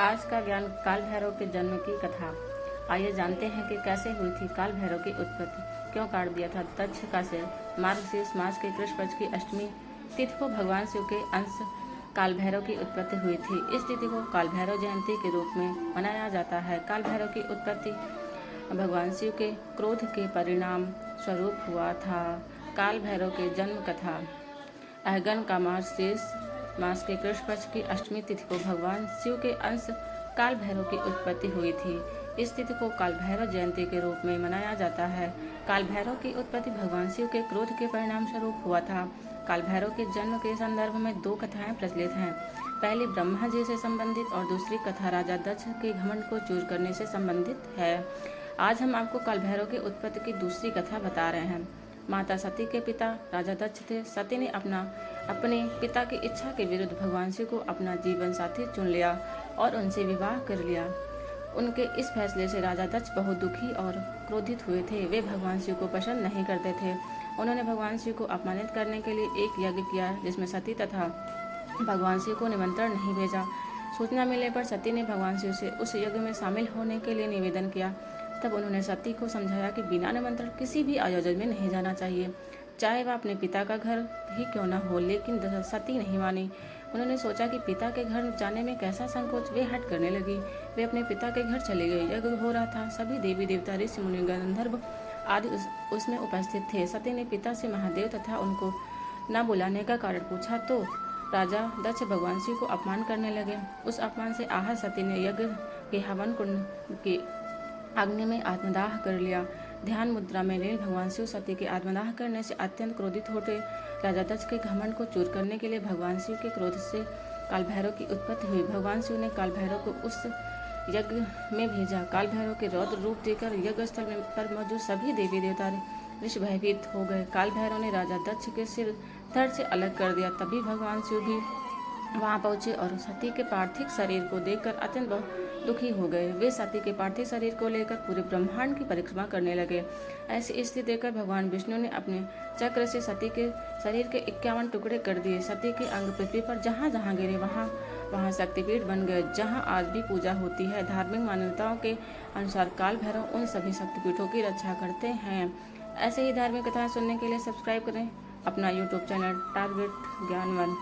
आज का ज्ञान काल भैरव के जन्म की कथा। आइए जानते हैं कि कैसे हुई थी काल भैरव की उत्पत्ति, क्यों काट दिया था दक्ष का सिर। मार्गशीर्ष मास के कृष्ण पक्ष की अष्टमी तिथि को भगवान शिव के अंश काल भैरव की उत्पत्ति हुई थी। इस तिथि को काल भैरव जयंती के रूप में मनाया जाता है। काल भैरव की उत्पत्ति भगवान शिव के क्रोध के परिणाम स्वरूप हुआ था। काल भैरव के जन्म कथा। अहगन का मास के कृष्ण पक्ष की अष्टमी तिथि को भगवान शिव के अंश काल भैरव की उत्पत्ति हुई थी। इस तिथि को काल भैरव जयंती के रूप में मनाया जाता है। काल भैरव की उत्पत्ति भगवान शिव के क्रोध के परिणाम स्वरूप हुआ था। काल भैरव के जन्म के संदर्भ में दो कथाएं प्रचलित हैं। पहली ब्रह्मा जी से संबंधित और दूसरी कथा राजा दक्ष के घमंड को चूर करने से संबंधित है। आज हम आपको काल भैरव की उत्पत्ति की दूसरी कथा बता रहे हैं। माता सती के पिता राजा दक्ष थे। सती ने अपने पिता की इच्छा के विरुद्ध भगवान शिव को अपना जीवन साथी चुन लिया और उनसे विवाह कर लिया। उनके इस फैसले से राजा दक्ष बहुत दुखी और क्रोधित हुए थे। वे भगवान शिव को पसंद नहीं करते थे। उन्होंने भगवान शिव को अपमानित करने के लिए एक यज्ञ किया, जिसमें सती तथा भगवान शिव को निमंत्रण नहीं भेजा। सूचना मिलने पर सती ने भगवान शिव से उस यज्ञ में शामिल होने के लिए निवेदन किया। तब उन्होंने सती को समझाया कि बिना निमंत्रण किसी भी आयोजन में नहीं जाना चाहिए, चाहे वह अपने पिता का घर ही क्यों न हो। लेकिन सती नहीं मानी। उन्होंने सोचा कि पिता के घर जाने में कैसा संकोच। वे हट करने लगी। वे अपने पिता के घर चले गए। यज्ञ हो रहा था। सभी देवी देवता, ऋषि मुनि, गंधर्व आदि उसमें उपस्थित थे। सती ने पिता से महादेव तथा उनको न बुलाने का कारण पूछा तो राजा दक्ष भगवान शिव को अपमान करने लगे। उस अपमान से आहत सती ने यज्ञ के हवन कुंड की अग्नि में आत्मदाह कर लिया। ध्यान मुद्रा में लीन भगवान शिव सती के आत्मदाह करने से अत्यंत क्रोधित हो गए। राजा दक्ष के घमंड को चूर करने के लिए भगवान शिव के क्रोध से काल भैरव की उत्पत्ति हुई। भगवान शिव ने काल भैरव को उस यज्ञ में भेजा। काल भैरव के रौद्र रूप देखकर यज्ञ स्थल पर मौजूद सभी देवी देवता ऋषि भयभीत हो गए। काल भैरव ने राजा दक्ष के सिर धड़ से अलग कर दिया। तभी भगवान शिव भी वहां पहुंचे और सती के पार्थिव शरीर को देखकर अत्यंत दुखी हो गए। वे सती के पार्थिव शरीर को लेकर पूरे ब्रह्मांड की परिक्रमा करने लगे। ऐसी स्थिति देखकर भगवान विष्णु ने अपने चक्र से सती के शरीर के 51 टुकड़े कर दिए। सती के अंग पृथ्वी पर जहाँ जहाँ गिरे वहाँ शक्तिपीठ बन गए, जहाँ आज भी पूजा होती है। धार्मिक मान्यताओं के अनुसार काल भैरव उन सभी शक्तिपीठों की रक्षा करते हैं। ऐसे ही धार्मिक कथाएं सुनने के लिए सब्सक्राइब करें अपना यूट्यूब चैनल टारगेट ज्ञानवन।